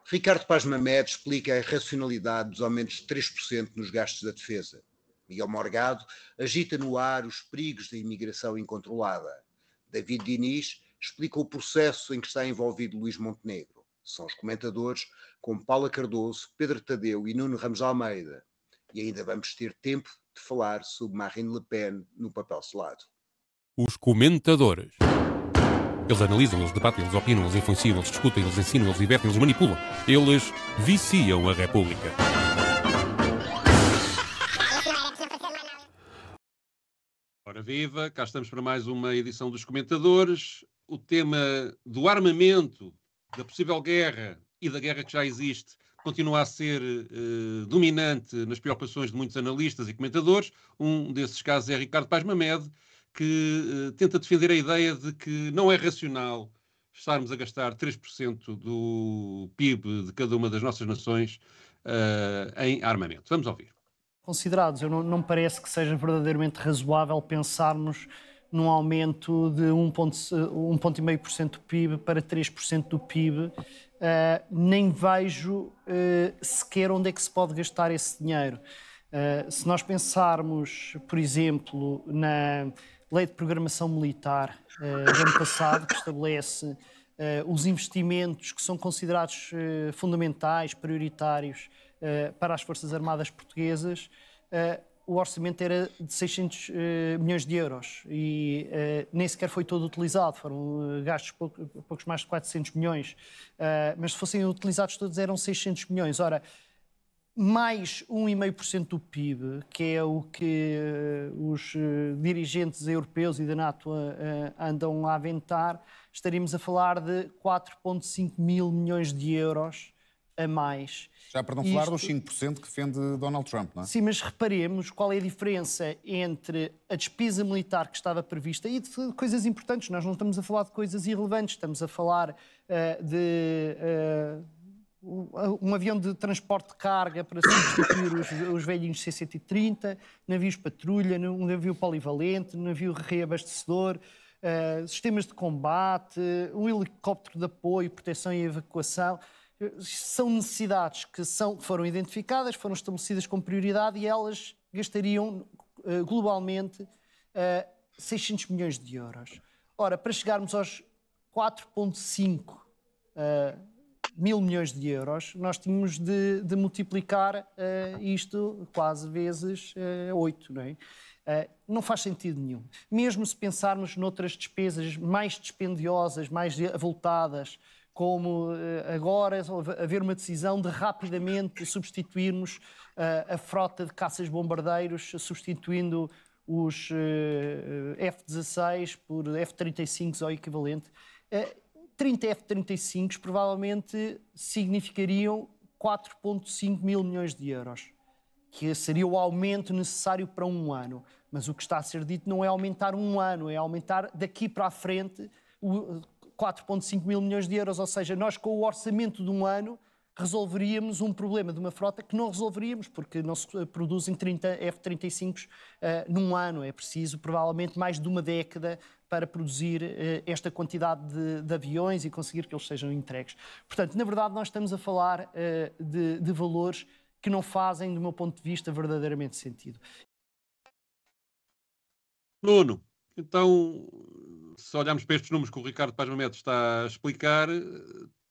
Ricardo Paz Mamed explica a racionalidade dos aumentos de 3% nos gastos da defesa. Miguel Morgado agita no ar os perigos da imigração incontrolada. David Diniz explica o processo em que está envolvido Luís Montenegro. São os comentadores como Paula Cardoso, Pedro Tadeu e Nuno Ramos Almeida. E ainda vamos ter tempo de falar sobre Marine Le Pen no papel selado. Os comentadores. Eles analisam, eles debatem, eles opinam, eles influenciam, eles discutem, eles ensinam, eles divertem, eles manipulam. Eles viciam a República. Ora viva, cá estamos para mais uma edição dos comentadores. O tema do armamento, da possível guerra e da guerra que já existe continua a ser dominante nas preocupações de muitos analistas e comentadores. Um desses casos é Ricardo Paz Mamed, que tenta defender a ideia de que não é racional estarmos a gastar 3% do PIB de cada uma das nossas nações em armamento. Vamos ouvir. Considerados, não me parece que seja verdadeiramente razoável pensarmos num aumento de 1,5% do PIB para 3% do PIB. Nem vejo sequer onde é que se pode gastar esse dinheiro. Se nós pensarmos, por exemplo, na Lei de Programação Militar do ano passado, que estabelece os investimentos que são considerados fundamentais, prioritários para as Forças Armadas Portuguesas, o orçamento era de 600 milhões de euros e nem sequer foi todo utilizado, foram gastos poucos mais de 400 milhões, mas se fossem utilizados todos eram 600 milhões. Ora, mais 1,5% do PIB, que é o que os dirigentes europeus e da NATO andam a aventar, estaríamos a falar de 4,5 mil milhões de euros a mais. Já para não falar dos 5% que defende Donald Trump, não é? Sim, mas reparemos qual é a diferença entre a despesa militar que estava prevista e de coisas importantes. Nós não estamos a falar de coisas irrelevantes, estamos a falar de um avião de transporte de carga para substituir os velhinhos C-130, navios patrulha, um navio polivalente, um navio reabastecedor, sistemas de combate, um helicóptero de apoio, proteção e evacuação. São necessidades que foram identificadas, foram estabelecidas como prioridade e elas gastariam globalmente 600 milhões de euros. Ora, para chegarmos aos 4,5 mil milhões de euros, nós tínhamos de multiplicar isto quase vezes 8, não é? Não faz sentido nenhum. Mesmo se pensarmos noutras despesas mais dispendiosas, mais avultadas, como agora haver uma decisão de rapidamente substituirmos a frota de caças-bombardeiros, substituindo os F-16 por F-35 ou equivalente. 30 F-35 provavelmente significariam 4,5 mil milhões de euros, que seria o aumento necessário para um ano. Mas o que está a ser dito não é aumentar um ano, é aumentar daqui para a frente 4,5 mil milhões de euros, ou seja, nós com o orçamento de um ano resolveríamos um problema de uma frota que não resolveríamos, porque não se produzem 30 F-35 num ano. É preciso provavelmente mais de uma década para produzir esta quantidade de aviões e conseguir que eles sejam entregues. Portanto, na verdade, nós estamos a falar de valores que não fazem, do meu ponto de vista, verdadeiramente sentido. Nuno, então, se olharmos para estes números que o Ricardo Paz Mamed está a explicar,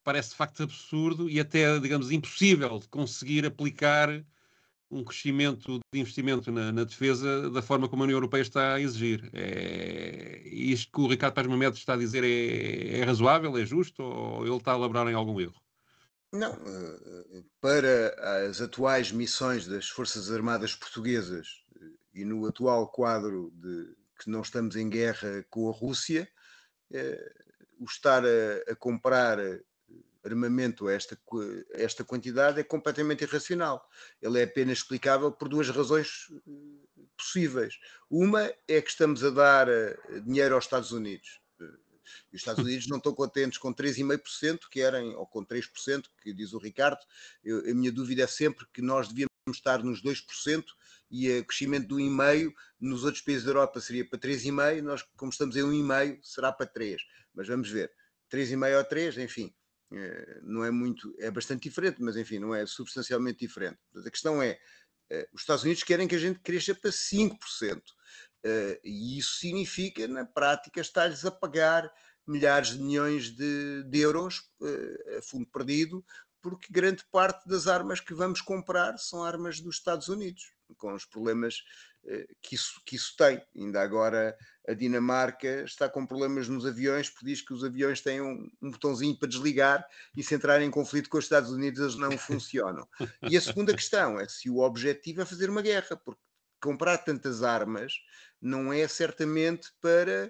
parece de facto absurdo e até, digamos, impossível de conseguir aplicar um crescimento de investimento na defesa da forma como a União Europeia está a exigir. Isto que o Ricardo Paz Mamed está a dizer é razoável, é justo, ou ele está a elaborar em algum erro? Não, para as atuais missões das Forças Armadas Portuguesas e no atual quadro de que não estamos em guerra com a Rússia, o estar a comprar armamento a esta quantidade é completamente irracional. Ele é apenas explicável por duas razões possíveis. Uma é que estamos a dar dinheiro aos Estados Unidos. E os Estados Unidos não estão contentes com 3,5% que querem, ou com 3%, que diz o Ricardo. A minha dúvida é sempre que nós devíamos estar nos 2% e o crescimento do 1,5% nos outros países da Europa seria para 3,5%, nós, como estamos em 1,5%, será para 3%. Mas vamos ver, 3,5% ou 3%, enfim. não é muito, é bastante diferente, mas enfim, não é substancialmente diferente. Portanto, a questão é, os Estados Unidos querem que a gente cresça para 5%, e isso significa, na prática, estar-lhes a pagar milhares de milhões de euros a fundo perdido, porque grande parte das armas que vamos comprar são armas dos Estados Unidos, com os problemas que isso tem. Ainda agora a Dinamarca está com problemas nos aviões, porque diz que os aviões têm um botãozinho para desligar e se entrarem em conflito com os Estados Unidos eles não funcionam. E a segunda questão é se o objetivo é fazer uma guerra, porque comprar tantas armas não é certamente para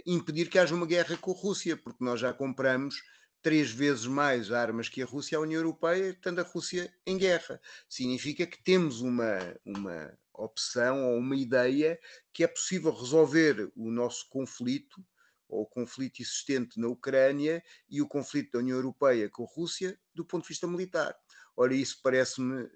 impedir que haja uma guerra com a Rússia, porque nós já compramos 3 vezes mais armas que a Rússia à União Europeia, estando a Rússia em guerra. Significa que temos uma opção ou uma ideia que é possível resolver o nosso conflito, ou o conflito existente na Ucrânia e o conflito da União Europeia com a Rússia, do ponto de vista militar. Ora, isso parece-me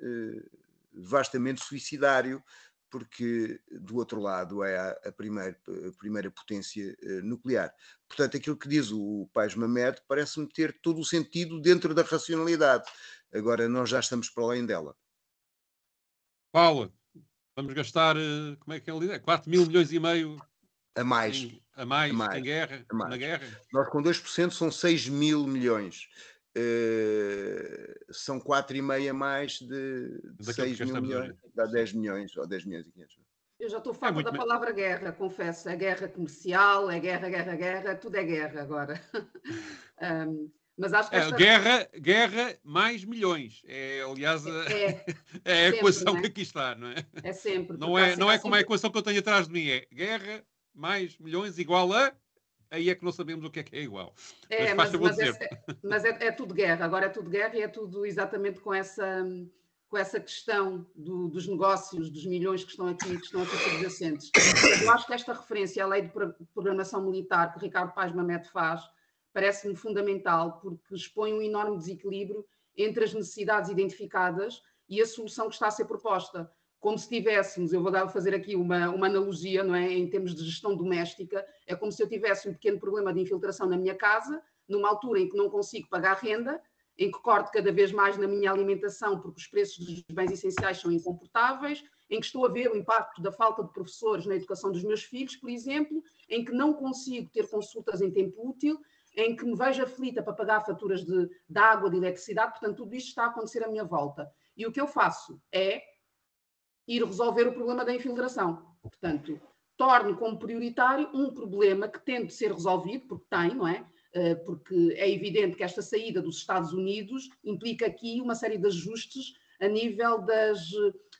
vastamente suicidário, porque do outro lado é a primeira potência nuclear. Portanto, aquilo que diz o Pais Mamed parece-me ter todo o sentido dentro da racionalidade. Agora, nós já estamos para além dela. Paula, vamos gastar, como é que ele diz? 4 mil milhões e meio a mais em guerra, na guerra? Nós com 2% são 6 mil milhões. São 4,5 a mais de 6 mil milhões, dá 10 milhões ou 10 milhões e 500. Eu já estou farta da palavra guerra, confesso. É guerra comercial, é guerra, tudo é guerra agora. Mas acho que guerra mais milhões. Aliás, é a equação que aqui está, não é? É sempre. Não é como a equação que eu tenho atrás de mim. É guerra mais milhões igual a... Aí é que não sabemos o que é igual. Mas é tudo guerra. Agora é tudo guerra e é tudo exatamente com essa questão dos negócios, dos milhões que estão aqui subjacentes. Eu acho que esta referência à lei de programação militar que Ricardo Pais Mamed faz parece-me fundamental, porque expõe um enorme desequilíbrio entre as necessidades identificadas e a solução que está a ser proposta. Como se tivéssemos, eu vou fazer aqui uma analogia, não é? Em termos de gestão doméstica, é como se eu tivesse um pequeno problema de infiltração na minha casa, numa altura em que não consigo pagar renda, em que corto cada vez mais na minha alimentação porque os preços dos bens essenciais são incomportáveis, em que estou a ver o impacto da falta de professores na educação dos meus filhos, por exemplo, em que não consigo ter consultas em tempo útil, em que me vejo aflita para pagar faturas de água, de eletricidade, portanto, tudo isto está a acontecer à minha volta. E o que eu faço é ir resolver o problema da infiltração. Portanto, torno como prioritário um problema que tem de ser resolvido, porque tem, não é? Porque é evidente que esta saída dos Estados Unidos implica aqui uma série de ajustes a nível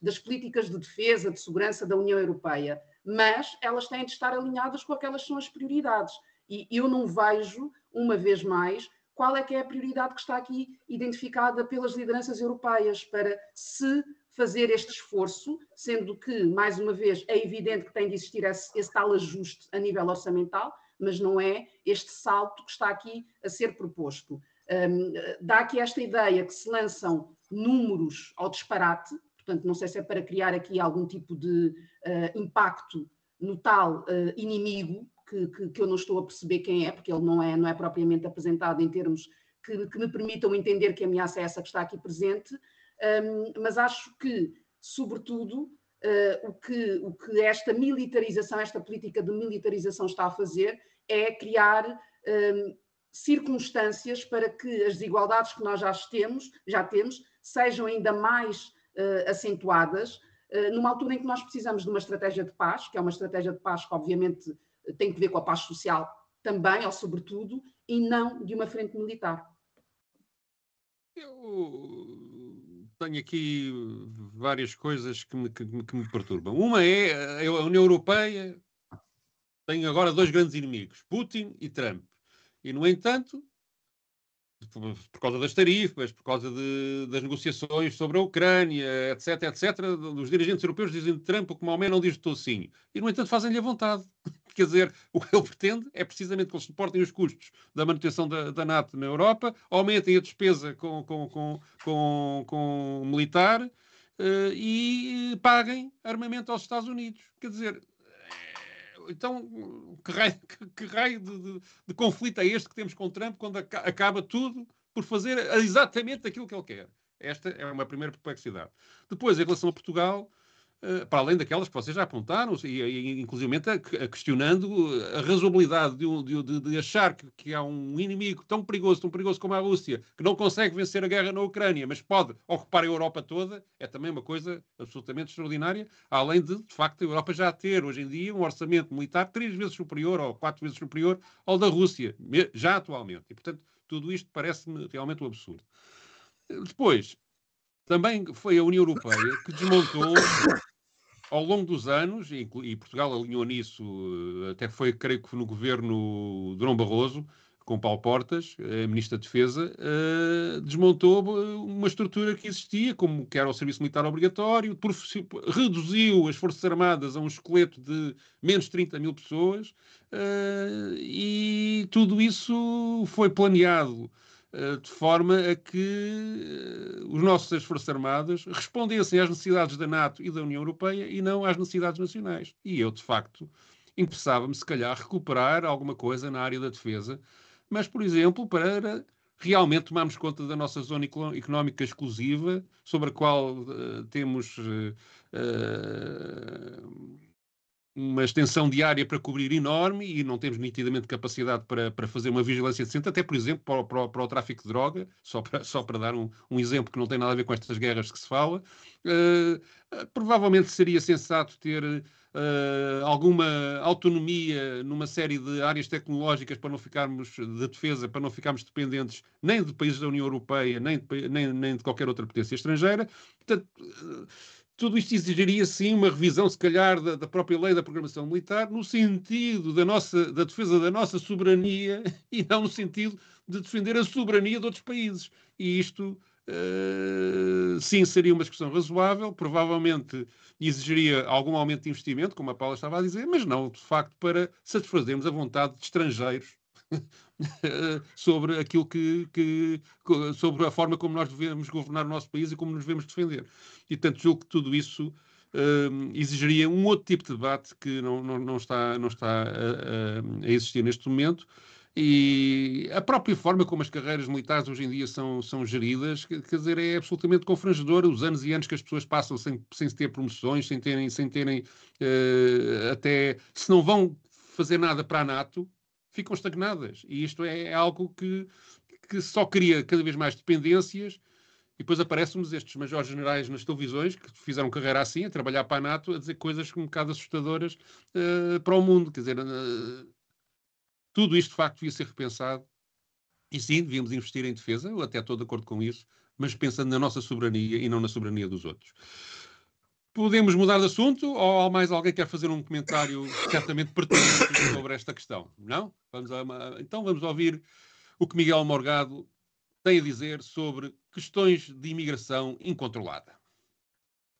das políticas de defesa, de segurança da União Europeia, mas elas têm de estar alinhadas com aquelas que são as prioridades. E eu não vejo, uma vez mais, qual é que é a prioridade que está aqui identificada pelas lideranças europeias para se fazer este esforço, sendo que, mais uma vez, é evidente que tem de existir esse tal ajuste a nível orçamental, mas não é este salto que está aqui a ser proposto. Dá aqui esta ideia que se lançam números ao disparate, portanto, não sei se é para criar aqui algum tipo de impacto no tal inimigo, que eu não estou a perceber quem é, porque ele não é propriamente apresentado em termos que me permitam entender que ameaça é essa que está aqui presente, mas acho que, sobretudo, o que esta militarização, esta política de militarização está a fazer é criar circunstâncias para que as desigualdades que nós já temos sejam ainda mais acentuadas, numa altura em que nós precisamos de uma estratégia de paz, que é uma estratégia de paz que, obviamente, tem que ver com a paz social também, ou sobretudo, e não de uma frente militar. Eu tenho aqui várias coisas que me perturbam. Uma é a União Europeia tem agora 2 grandes inimigos, Putin e Trump. E, no entanto, por causa das tarifas, por causa das negociações sobre a Ucrânia, etc., os dirigentes europeus dizem de Trump o que Maomé não diz de tocinho. E, no entanto, fazem-lhe a vontade. Quer dizer, o que ele pretende é precisamente que eles suportem os custos da manutenção da NATO na Europa, aumentem a despesa com militar e paguem armamento aos Estados Unidos. Quer dizer, então que raio de conflito é este que temos com Trump quando acaba tudo por fazer exatamente aquilo que ele quer? Esta é uma primeira perplexidade. Depois, em relação a Portugal, para além daquelas que vocês já apontaram, e inclusive questionando a razoabilidade de achar que há um inimigo tão perigoso como a Rússia, que não consegue vencer a guerra na Ucrânia, mas pode ocupar a Europa toda, é também uma coisa absolutamente extraordinária, além de facto, a Europa já ter, hoje em dia, um orçamento militar 3 vezes superior ou 4 vezes superior ao da Rússia, já atualmente. E, portanto, tudo isto parece-me realmente um absurdo. Depois, também foi a União Europeia que desmontou ao longo dos anos, e Portugal alinhou nisso, até foi, creio que no governo Durão Barroso, com Paulo Portas, Ministro da Defesa, desmontou uma estrutura que existia, como que era o serviço militar obrigatório, reduziu as Forças Armadas a um esqueleto de menos de 30 mil pessoas, e tudo isso foi planeado de forma a que as nossas Forças Armadas respondessem às necessidades da NATO e da União Europeia e não às necessidades nacionais. E eu, de facto, interessava-me, se calhar, recuperar alguma coisa na área da defesa, mas, por exemplo, para realmente tomarmos conta da nossa zona económica exclusiva, sobre a qual temos uma extensão de área para cobrir enorme e não temos nitidamente capacidade para fazer uma vigilância decente, até, por exemplo, para o tráfico de droga, só para dar um exemplo que não tem nada a ver com estas guerras que se fala. Provavelmente seria sensato ter alguma autonomia numa série de áreas tecnológicas para não ficarmos de defesa, para não ficarmos dependentes nem de países da União Europeia, nem de qualquer outra potência estrangeira. Portanto, tudo isto exigiria, sim, uma revisão, se calhar, da própria lei da programação militar, no sentido da defesa da nossa soberania e não no sentido de defender a soberania de outros países. E isto, sim, seria uma discussão razoável, provavelmente exigiria algum aumento de investimento, como a Paula estava a dizer, mas não, de facto, para satisfazermos a vontade de estrangeiros sobre aquilo sobre a forma como nós devemos governar o nosso país e como nos devemos defender. E, portanto, julgo que tudo isso exigiria um outro tipo de debate que não está a existir neste momento. E a própria forma como as carreiras militares hoje em dia são geridas, quer dizer, é absolutamente confrangedora. Os anos e anos que as pessoas passam sem ter promoções, sem terem até, se não vão fazer nada para a NATO, ficam estagnadas. E isto é algo que só cria cada vez mais dependências. E depois aparecem-nos estes majores generais nas televisões que fizeram carreira assim, a trabalhar para a NATO, a dizer coisas um bocado assustadoras para o mundo. Quer dizer, tudo isto de facto devia ser repensado. E sim, devíamos investir em defesa, eu até estou de acordo com isso, mas pensando na nossa soberania e não na soberania dos outros. Podemos mudar de assunto ou mais alguém quer fazer um comentário certamente pertinente sobre esta questão? Não? Então vamos ouvir o que Miguel Morgado tem a dizer sobre questões de imigração incontrolada.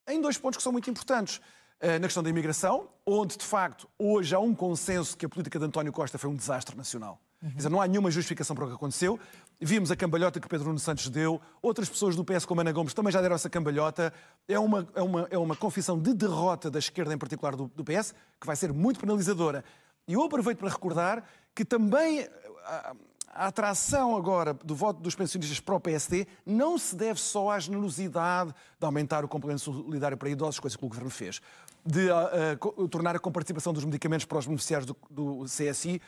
Em 2 pontos que são muito importantes. Na questão da imigração, onde, de facto, hoje há um consenso que a política de António Costa foi um desastre nacional. Quer dizer, não há nenhuma justificação para o que aconteceu. Vimos a cambalhota que Pedro Nuno Santos deu, outras pessoas do PS, como Ana Gomes, também já deram essa cambalhota. É uma confissão de derrota da esquerda, em particular do PS, que vai ser muito penalizadora. E eu aproveito para recordar que também a atração agora do voto dos pensionistas para o PSD não se deve só à generosidade de aumentar o complemento solidário para idosos, coisa que o Governo fez, de tornar a comparticipação dos medicamentos para os beneficiários do CSI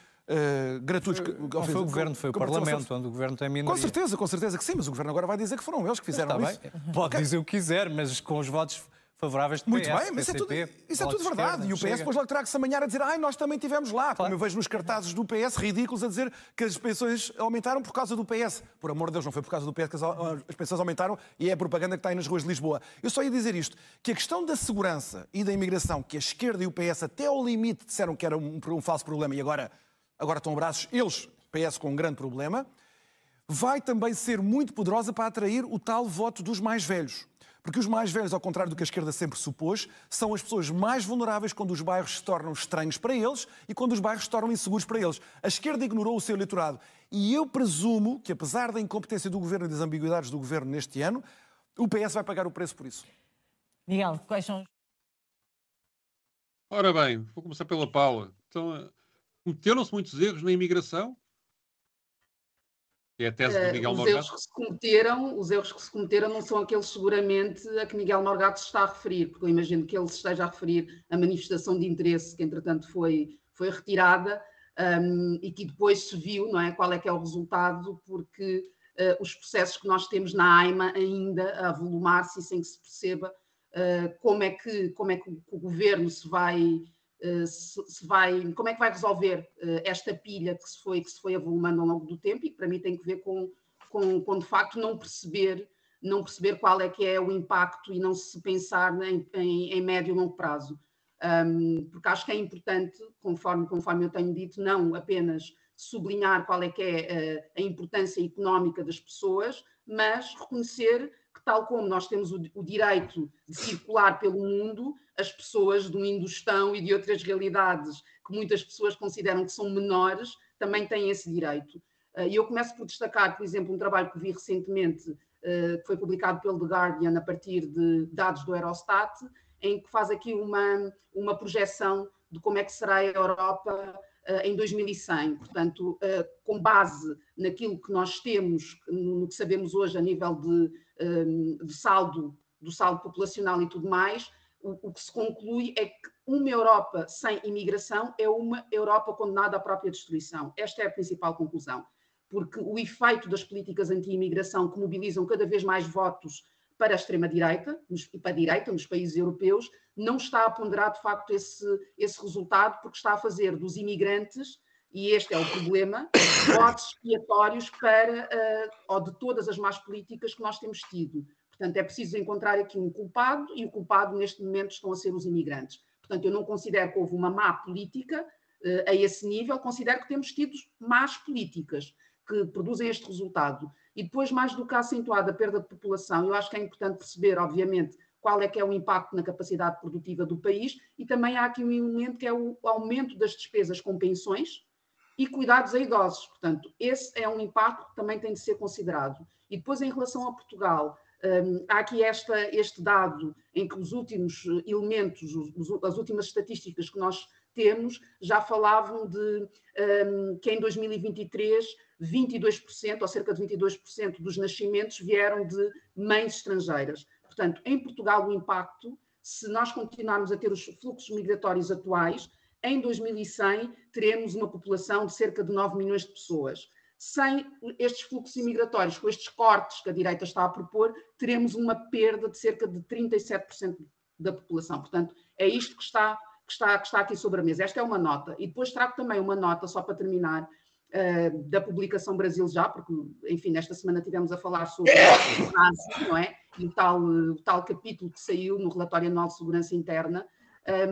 gratuitos. Não foi o Governo, foi o Parlamento, onde o Governo tem minoria. Com certeza que sim, mas o Governo agora vai dizer que foram eles que fizeram isso. Pode dizer o que quiser, mas com os votos favoráveis do PS, muito bem, mas isso é tudo verdade. E o PS depois logo terá que se amanhar a dizer nós também estivemos lá. Claro. Como eu vejo nos cartazes do PS ridículos a dizer que as pensões aumentaram por causa do PS. Por amor de Deus, não foi por causa do PS que as pensões aumentaram e é a propaganda que está aí nas ruas de Lisboa. Eu só ia dizer isto, que a questão da segurança e da imigração, que a esquerda e o PS até ao limite disseram que era um falso problema e agora estão abraços, eles, PS, com um grande problema, vai também ser muito poderosa para atrair o tal voto dos mais velhos. Porque os mais velhos, ao contrário do que a esquerda sempre supôs, são as pessoas mais vulneráveis quando os bairros se tornam estranhos para eles e quando os bairros se tornam inseguros para eles. A esquerda ignorou o seu eleitorado. E eu presumo que, apesar da incompetência do Governo e das ambiguidades do Governo neste ano, o PS vai pagar o preço por isso. Miguel, quais são... Ora bem, vou começar pela Paula. Então, cometeram-se muitos erros na imigração? É a tese do Miguel Morgado. Os erros que se cometeram não são aqueles seguramente a que Miguel Morgado se está a referir, porque eu imagino que ele se esteja a referir à manifestação de interesse que entretanto foi retirada e que depois se viu, não é, qual é que é o resultado, porque os processos que nós temos na AIMA ainda a avolumar-se sem que se perceba como é que o governo como é que vai resolver esta pilha que se foi avolumando ao longo do tempo e que para mim tem que ver com de facto não perceber qual é que é o impacto e não se pensar em médio e longo prazo. Porque acho que é importante, conforme eu tenho dito, não apenas sublinhar qual é que é a importância económica das pessoas, mas reconhecer que, tal como nós temos o direito de circular pelo mundo, as pessoas do Indostão e de outras realidades que muitas pessoas consideram que são menores, também têm esse direito. E eu começo por destacar, por exemplo, um trabalho que vi recentemente, que foi publicado pelo The Guardian a partir de dados do Eurostat, em que faz aqui uma projeção de como é que será a Europa em 2100. Portanto, com base naquilo que nós temos, no que sabemos hoje a nível de saldo, do saldo populacional e tudo mais, o que se conclui é que uma Europa sem imigração é uma Europa condenada à própria destruição. Esta é a principal conclusão, porque o efeito das políticas anti-imigração que mobilizam cada vez mais votos para a extrema-direita e para a direita nos países europeus, não está a ponderar de facto esse resultado, porque está a fazer dos imigrantes, e este é o problema, votos expiatórios ou de todas as más políticas que nós temos tido. Portanto, é preciso encontrar aqui um culpado, e o culpado neste momento estão a ser os imigrantes. Portanto, eu não considero que houve uma má política a esse nível, considero que temos tido más políticas que produzem este resultado. E depois, mais do que acentuada a perda de população, eu acho que é importante perceber, obviamente, qual é que é o impacto na capacidade produtiva do país, e também há aqui um elemento que é o aumento das despesas com pensões e cuidados a idosos. Portanto, esse é um impacto que também tem de ser considerado. E depois, em relação a Portugal, há aqui este dado em que os últimos elementos, as últimas estatísticas que nós temos, já falavam de que em 2023 22%, ou cerca de 22% dos nascimentos vieram de mães estrangeiras. Portanto, em Portugal o impacto, se nós continuarmos a ter os fluxos migratórios atuais, em 2100 teremos uma população de cerca de 9 milhões de pessoas. Sem estes fluxos imigratórios, com estes cortes que a direita está a propor, teremos uma perda de cerca de 37% da população. Portanto, é isto que está aqui sobre a mesa. Esta é uma nota. E depois trago também uma nota, só para terminar, da publicação Brasil Já, porque, enfim, nesta semana tivemos a falar sobre o Ásia, não é? E o tal capítulo que saiu no relatório anual de segurança interna,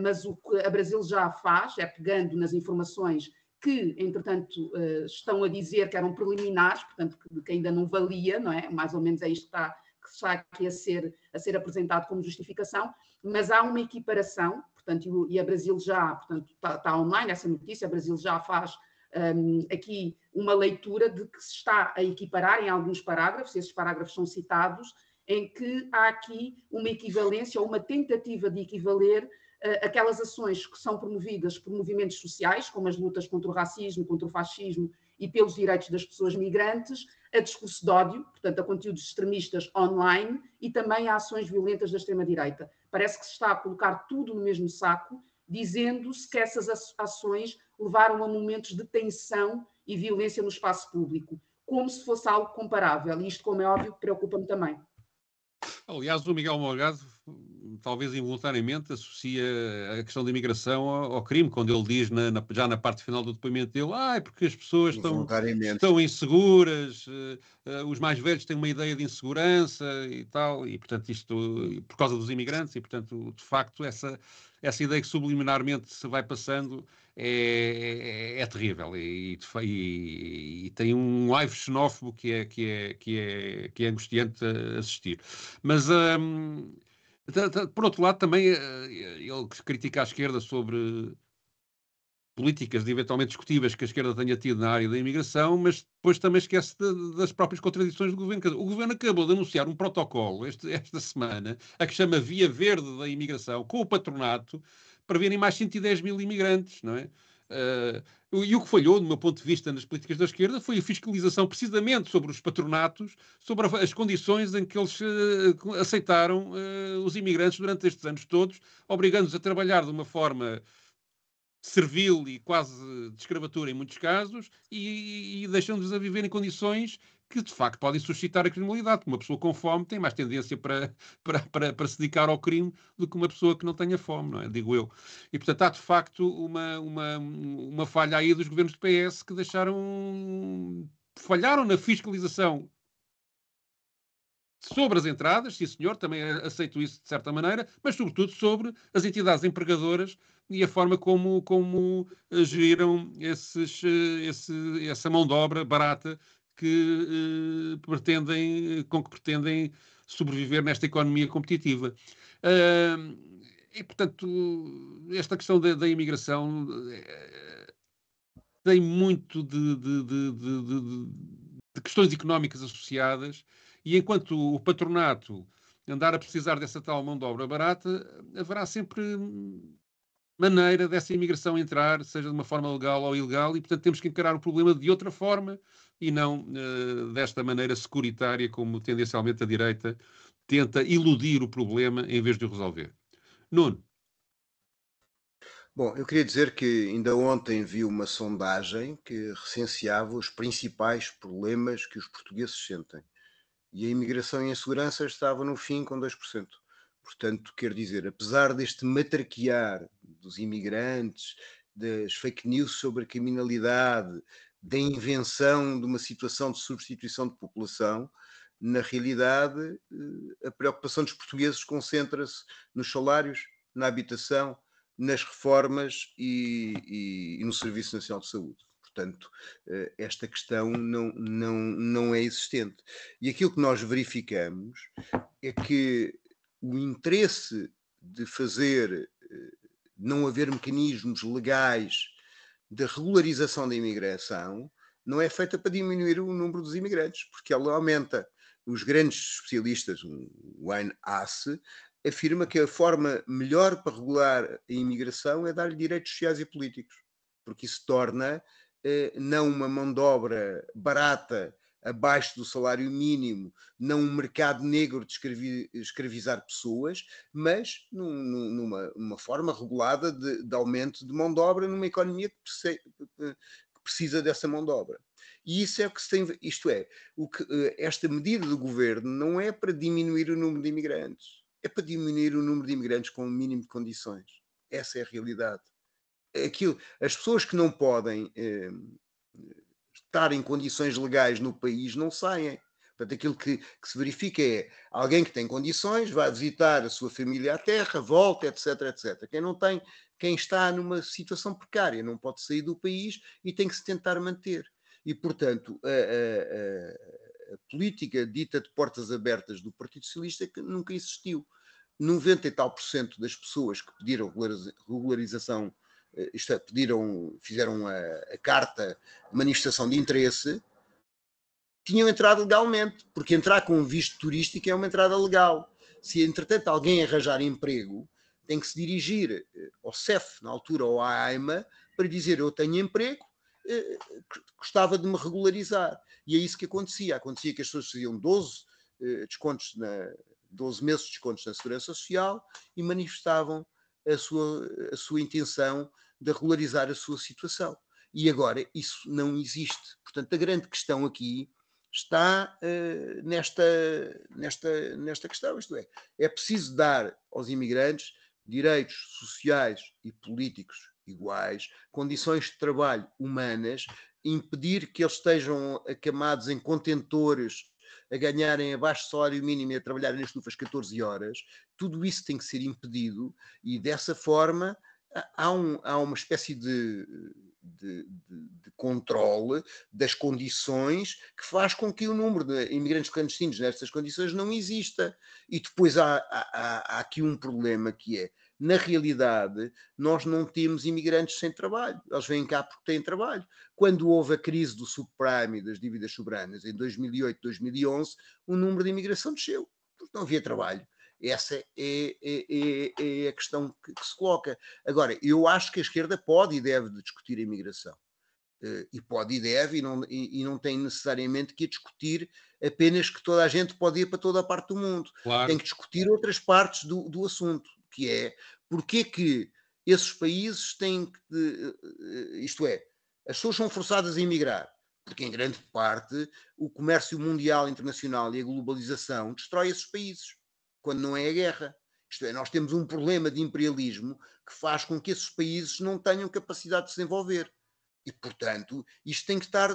mas o que a Brasil Já faz é, pegando nas informações que, entretanto, estão a dizer que eram preliminares, portanto, que ainda não valia, não é? Mais ou menos é isto que está aqui a ser apresentado como justificação, mas há uma equiparação, portanto, e a Brasil Já, portanto, está online essa notícia, a Brasil Já faz aqui uma leitura de que se está a equiparar em alguns parágrafos, esses parágrafos são citados, em que há aqui uma equivalência ou uma tentativa de equivaler aquelas ações que são promovidas por movimentos sociais, como as lutas contra o racismo, contra o fascismo e pelos direitos das pessoas migrantes, a discurso de ódio, portanto, a conteúdos extremistas online e também a ações violentas da extrema-direita. Parece que se está a colocar tudo no mesmo saco, dizendo-se que essas ações levaram a momentos de tensão e violência no espaço público, como se fosse algo comparável. E isto, como é óbvio, preocupa-me também. Aliás, o Miguel Morgado, talvez involuntariamente, associa a questão da imigração ao crime, quando ele diz, já na parte final do depoimento dele, é porque as pessoas estão inseguras, os mais velhos têm uma ideia de insegurança e tal, e portanto isto, por causa dos imigrantes, e portanto, de facto, essa ideia que subliminarmente se vai passando é terrível e tem um live xenófobo que é angustiante assistir. Mas, por outro lado, também ele critica a esquerda sobre políticas eventualmente discutíveis que a esquerda tenha tido na área da imigração, mas depois também esquece das próprias contradições do governo. O governo acabou de anunciar um protocolo esta semana, a que chama Via Verde da Imigração, com o patronato, para verem mais 110 mil imigrantes, não é? E o que falhou, do meu ponto de vista, nas políticas da esquerda foi a fiscalização precisamente sobre os patronatos, sobre as condições em que eles aceitaram os imigrantes durante estes anos todos, obrigando-os a trabalhar de uma forma servil e quase de escravatura em muitos casos, e deixando-os a viver em condições que de facto podem suscitar a criminalidade. Uma pessoa com fome tem mais tendência para se dedicar ao crime do que uma pessoa que não tenha fome, não é? Digo eu. E portanto há de facto uma falha aí dos governos do PS que falharam na fiscalização sobre as entradas, sim senhor, também aceito isso de certa maneira, mas sobretudo sobre as entidades empregadoras e a forma como geriram essa mão de obra barata com que pretendem sobreviver nesta economia competitiva. E, portanto, esta questão da imigração tem muito de questões económicas associadas, e enquanto o patronato andar a precisar dessa tal mão de obra barata, haverá sempre maneira dessa imigração entrar, seja de uma forma legal ou ilegal, e portanto temos que encarar o problema de outra forma e não desta maneira securitária como tendencialmente a direita tenta iludir o problema em vez de o resolver. Nuno. Bom, eu queria dizer que ainda ontem vi uma sondagem que recenseava os principais problemas que os portugueses sentem. E a imigração e a segurança estava no fim com 2%. Portanto, quer dizer, apesar deste matraquear dos imigrantes, das fake news sobre a criminalidade, da invenção de uma situação de substituição de população, na realidade, a preocupação dos portugueses concentra-se nos salários, na habitação, nas reformas e no Serviço Nacional de Saúde. Portanto, esta questão não é existente. E aquilo que nós verificamos é que o interesse de não haver mecanismos legais de regularização da imigração não é feita para diminuir o número dos imigrantes, porque ela aumenta. Os grandes especialistas, o Wayne Haas, afirma que a forma melhor para regular a imigração é dar-lhe direitos sociais e políticos, porque isso torna não uma mão de obra barata abaixo do salário mínimo, não um mercado negro de escravizar pessoas, mas numa forma regulada de aumento de mão de obra numa economia que precisa dessa mão de obra. E isso é o que se tem, isto é, esta medida do governo não é para diminuir o número de imigrantes, é para diminuir o número de imigrantes com o mínimo de condições. Essa é a realidade. As pessoas que não podem estar em condições legais no país não saem. Portanto, aquilo que se verifica é alguém que tem condições, vai visitar a sua família à terra, volta, etc, etc. Quem não tem, quem está numa situação precária, não pode sair do país e tem que se tentar manter. E, portanto, a política dita de portas abertas do Partido Socialista que nunca existiu. 90 e tal % das pessoas que pediram regularização, fizeram a carta de manifestação de interesse, tinham entrado legalmente, porque entrar com um visto turístico é uma entrada legal. Se, entretanto, alguém arranjar emprego, tem que se dirigir ao CEF, na altura, ou à AIMA, para dizer: eu tenho emprego, gostava de me regularizar. E é isso que acontecia. Acontecia que as pessoas faziam 12 meses de descontos na Segurança Social e manifestavam a sua intenção de regularizar a sua situação. E agora isso não existe. Portanto, a grande questão aqui está nesta questão. Isto é preciso dar aos imigrantes direitos sociais e políticos iguais, condições de trabalho humanas, impedir que eles estejam acamados em contentores a ganharem abaixo do salário mínimo e a trabalharem nas estufas 14 horas. Tudo isso tem que ser impedido e dessa forma há uma espécie de controle das condições que faz com que o número de imigrantes clandestinos nestas condições não exista. E depois há aqui um problema que é, na realidade, nós não temos imigrantes sem trabalho. Eles vêm cá porque têm trabalho. Quando houve a crise do subprime e das dívidas soberanas, em 2008, 2011, o número de imigração desceu, porque não havia trabalho. Essa é a questão que se coloca. Agora, eu acho que a esquerda pode e deve discutir a imigração. E pode e deve, e não tem necessariamente que discutir apenas que toda a gente pode ir para toda a parte do mundo. Claro. Tem que discutir outras partes do assunto, que é porque que esses países têm que... Isto é, as pessoas são forçadas a emigrar, porque em grande parte o comércio mundial internacional e a globalização destrói esses países, quando não é a guerra. Isto é, nós temos um problema de imperialismo que faz com que esses países não tenham capacidade de se desenvolver. E, portanto, isto tem que estar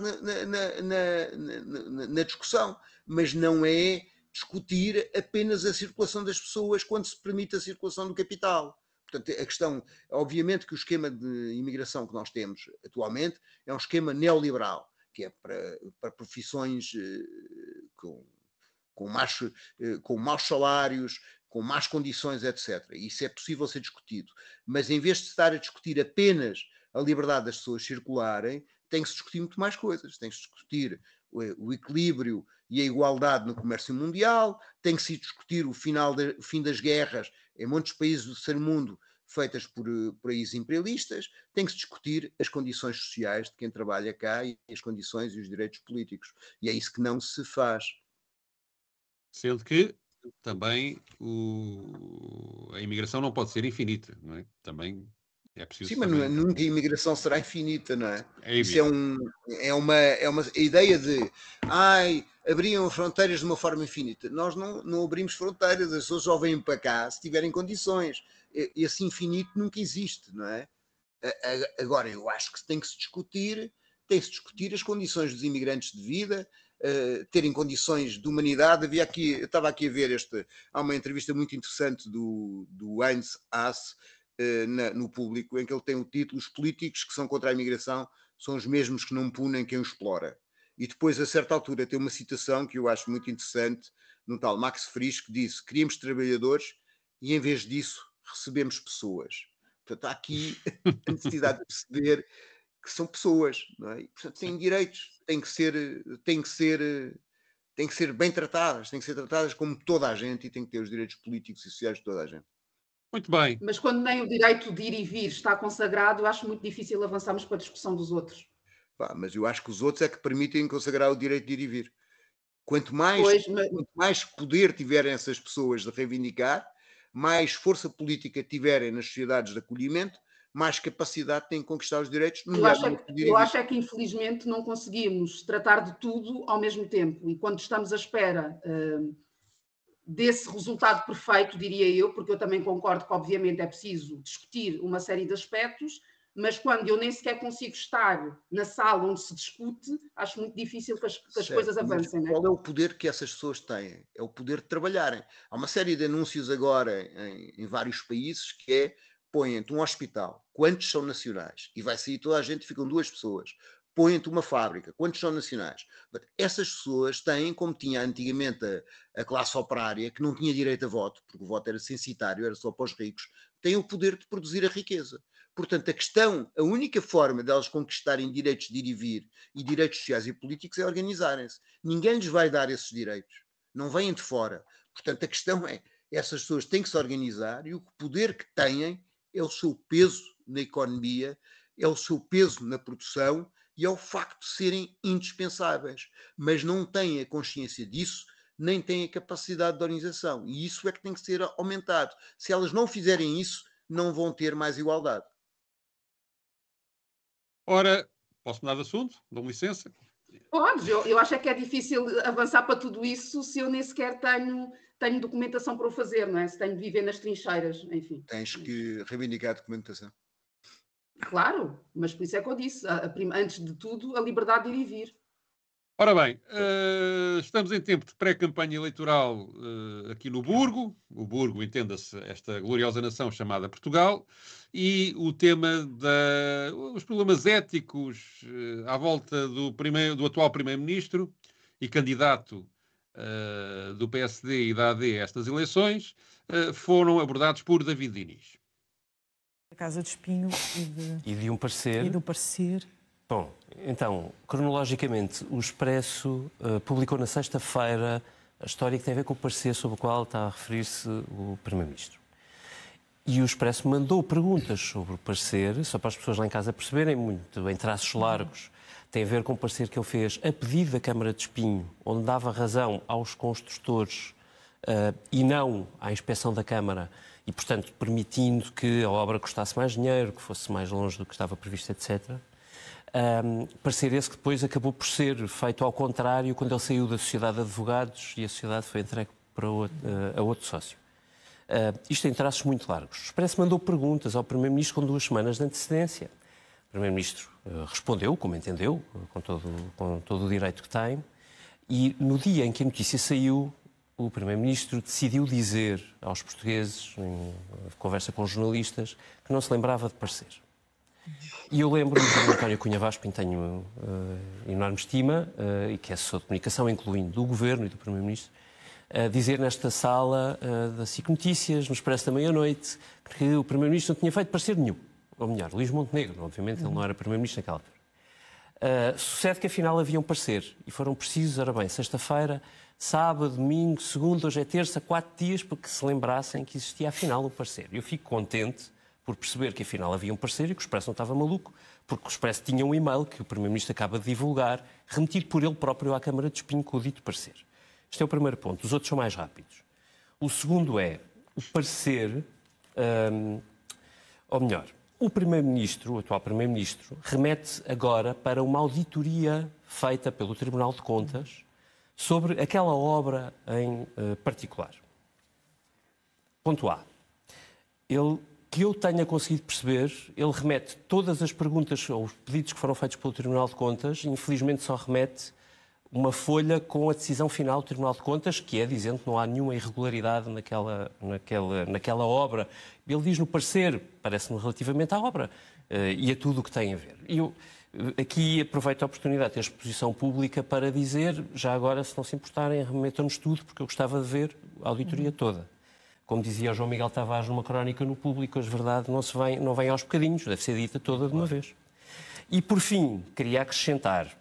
na discussão, mas não é discutir apenas a circulação das pessoas quando se permite a circulação do capital. Portanto, a questão, obviamente que o esquema de imigração que nós temos atualmente é um esquema neoliberal, que é para profissões com maus salários, com más condições, etc. Isso é possível ser discutido. Mas em vez de estar a discutir apenas a liberdade das pessoas circularem, tem que se discutir muito mais coisas. Tem que se discutir o equilíbrio e a igualdade no comércio mundial, tem que se discutir o fim das guerras em muitos países do terceiro mundo feitas por países imperialistas, tem que se discutir as condições sociais de quem trabalha cá e as condições e os direitos políticos. E é isso que não se faz. Sendo que também a imigração não pode ser infinita, não é? Também é preciso... Sim, mas nunca a imigração será infinita, não é? Isso é uma ideia de abriam as fronteiras de uma forma infinita. Nós não abrimos fronteiras, as pessoas só vêm para cá se tiverem condições. Esse infinito nunca existe, não é? Agora, eu acho que tem que se discutir as condições dos imigrantes de vida, terem condições de humanidade. Eu estava aqui a ver há uma entrevista muito interessante do Heinz Haas no Público, em que ele tem o título: os políticos que são contra a imigração são os mesmos que não punem quem o explora. E depois, a certa altura, tem uma citação que eu acho muito interessante, no tal Max Frisch, que disse: queríamos trabalhadores e, em vez disso, recebemos pessoas. Portanto, há aqui a necessidade de perceber que são pessoas, não é? E, portanto, têm direitos, têm que ser bem tratadas, têm que ser tratadas como toda a gente e têm que ter os direitos políticos e sociais de toda a gente. Muito bem. Mas quando nem o direito de ir e vir está consagrado, eu acho muito difícil avançarmos para a discussão dos outros. Mas eu acho que os outros é que permitem consagrar o direito de ir e vir. Quanto mais poder tiverem essas pessoas de reivindicar, mais força política tiverem nas sociedades de acolhimento, mais capacidade têm de conquistar os direitos. Eu acho que infelizmente não conseguimos tratar de tudo ao mesmo tempo, e quando estamos à espera desse resultado perfeito, diria eu, porque eu também concordo que obviamente é preciso discutir uma série de aspectos, mas quando eu nem sequer consigo estar na sala onde se discute, acho muito difícil que as coisas avancem. Qual é o poder que essas pessoas têm? É o poder de trabalharem. Há uma série de anúncios agora em vários países que é: põem-te um hospital, quantos são nacionais? E vai sair toda a gente, ficam 2 pessoas. Põem-te uma fábrica, quantos são nacionais? Essas pessoas têm, como tinha antigamente a classe operária, que não tinha direito a voto, porque o voto era censitário, era só para os ricos, têm o poder de produzir a riqueza. Portanto, a única forma delas conquistarem direitos de ir e vir e direitos sociais e políticos é organizarem-se. Ninguém lhes vai dar esses direitos. Não vêm de fora. Portanto, a questão é: essas pessoas têm que se organizar e o poder que têm é o seu peso na economia, é o seu peso na produção e é o facto de serem indispensáveis. Mas não têm a consciência disso, nem têm a capacidade de organização. E isso é que tem que ser aumentado. Se elas não fizerem isso, não vão ter mais igualdade. Ora, posso mudar de assunto? Dou-me licença? Podes, eu acho que é difícil avançar para tudo isso se eu nem sequer tenho documentação para o fazer, não é? Se tenho de viver nas trincheiras, enfim. Tens que reivindicar a documentação. Claro, mas por isso é que eu disse, antes de tudo, a liberdade de ir e vir. Ora bem, estamos em tempo de pré-campanha eleitoral aqui no Burgo. O Burgo, entenda-se, esta gloriosa nação chamada Portugal. E o tema os problemas éticos à volta do atual Primeiro-Ministro e candidato do PSD e da AD a estas eleições foram abordados por David Diniz. A Casa de Espinho e de um parecer. E do parecer. Bom, então, cronologicamente, o Expresso publicou na sexta-feira a história que tem a ver com o parecer sobre o qual está a referir-se o Primeiro-Ministro. E o Expresso mandou perguntas sobre o parecer, só para as pessoas lá em casa perceberem, muito em traços largos. Tem a ver com o parecer que ele fez a pedido da Câmara de Espinho, onde dava razão aos construtores e não à inspeção da Câmara, e, portanto, permitindo que a obra custasse mais dinheiro, que fosse mais longe do que estava previsto, etc. Parecer esse que depois acabou por ser feito ao contrário quando ele saiu da Sociedade de Advogados e a sociedade foi entregue para a outro sócio. Isto em traços muito largos. O Expresso mandou perguntas ao Primeiro-Ministro com 2 semanas de antecedência. O Primeiro-Ministro respondeu, como entendeu, com todo o direito que tem, e no dia em que a notícia saiu, o Primeiro-Ministro decidiu dizer aos portugueses, em conversa com os jornalistas, que não se lembrava de parecer. E eu lembro-me de António Cunha Vaz, em quem tenho enorme estima, e que é assessor de comunicação, incluindo do Governo e do Primeiro-Ministro, dizer nesta sala da SIC Notícias, no Expresso da Meia-Noite, que o Primeiro-Ministro não tinha feito parecer nenhum. Ou melhor, Luís Montenegro, obviamente, ele não era Primeiro-Ministro naquela altura. Sucede que afinal havia um parecer, e foram precisos, ora bem, sexta-feira, sábado, domingo, segunda, hoje é terça, 4 dias, para que se lembrassem que existia afinal um parecer. Eu fico contente por perceber que afinal havia um parecer e que o Expresso não estava maluco, porque o Expresso tinha um e-mail que o Primeiro-Ministro acaba de divulgar, remetido por ele próprio à Câmara de Espinho com o dito parecer. Este é o primeiro ponto. Os outros são mais rápidos. O segundo é o parecer, ou melhor, o Primeiro-Ministro, o atual Primeiro-Ministro, remete agora para uma auditoria feita pelo Tribunal de Contas sobre aquela obra em particular. Ponto A. Que eu tenha conseguido perceber, ele remete todas as perguntas ou os pedidos que foram feitos pelo Tribunal de Contas, e infelizmente só remete uma folha com a decisão final do Tribunal de Contas, que é dizendo que não há nenhuma irregularidade naquela obra. Ele diz no parecer, parece-me relativamente à obra, e a tudo o que tem a ver. E eu aqui aproveito a oportunidade de ter exposição pública para dizer, já agora, se não se importarem, remetam-nos tudo, porque eu gostava de ver a auditoria toda. Como dizia o João Miguel Tavares numa crónica no Público, a verdade não vem aos bocadinhos, deve ser dita toda de uma vez. E, por fim, queria acrescentar,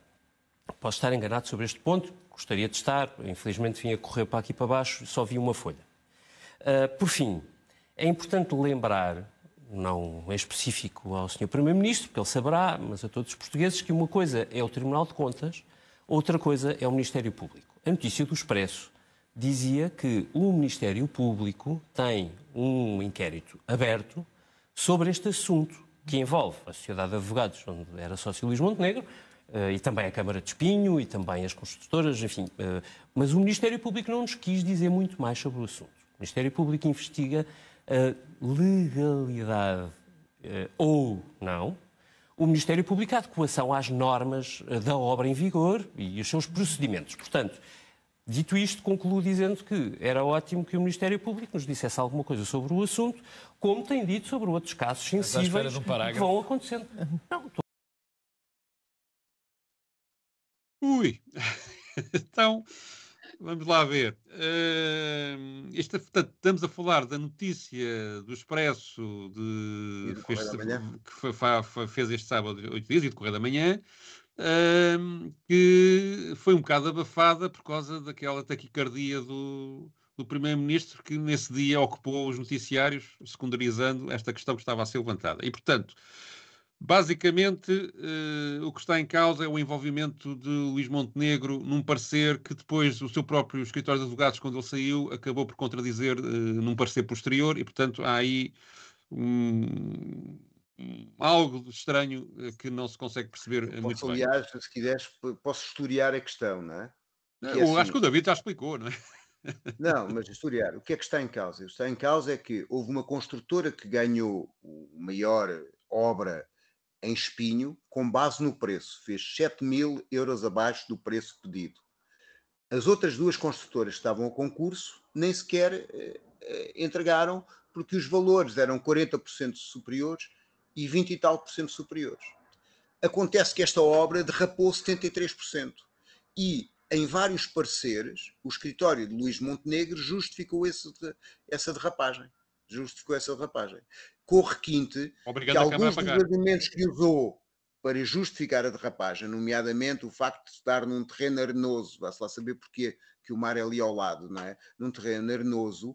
posso estar enganado sobre este ponto, gostaria de estar, infelizmente vim a correr para aqui para baixo, só vi uma folha. Por fim, é importante lembrar, não em específico ao Sr. Primeiro-Ministro, porque ele saberá, mas a todos os portugueses, que uma coisa é o Tribunal de Contas, outra coisa é o Ministério Público. A notícia do Expresso dizia que o Ministério Público tem um inquérito aberto sobre este assunto, que envolve a Sociedade de Advogados, onde era sócio Luís Montenegro, e também a Câmara de Espinho, e também as construtoras, enfim. Mas o Ministério Público não nos quis dizer muito mais sobre o assunto. O Ministério Público investiga a legalidade ou não. O Ministério Público a adequação às normas da obra em vigor e os seus procedimentos. Portanto, dito isto, concluo dizendo que era ótimo que o Ministério Público nos dissesse alguma coisa sobre o assunto, como tem dito sobre outros casos sensíveis que vão acontecendo. Não, Ui, então, vamos lá ver. Estamos a falar da notícia do Expresso que fez este sábado 8 dias e de Correio da Manhã, que foi um bocado abafada por causa daquela taquicardia do Primeiro-Ministro, que nesse dia ocupou os noticiários, secundarizando esta questão que estava a ser levantada. E, portanto, basicamente, o que está em causa é o envolvimento de Luís Montenegro num parecer que depois o seu próprio escritório de advogados, quando ele saiu, acabou por contradizer num parecer posterior, e, portanto, há aí algo estranho que não se consegue perceber muito bem. Aliás, se quiseres, posso historiar a questão, não é? Acho que o David já explicou, não é? Não, mas historiar. O que é que está em causa? O que está em causa é que houve uma construtora que ganhou a maior obra em Espinho, com base no preço, fez 7.000 euros abaixo do preço pedido. As outras duas construtoras que estavam ao concurso nem sequer entregaram, porque os valores eram 40% superiores e 20 e tal por cento superiores. Acontece que esta obra derrapou 73%. E, em vários pareceres, o escritório de Luís Montenegro justificou essa derrapagem. Com o requinte que alguns dos argumentos que usou para justificar a derrapagem, nomeadamente o facto de estar num terreno arenoso, vá-se lá saber porquê que o mar é ali ao lado, não é? Num terreno arenoso,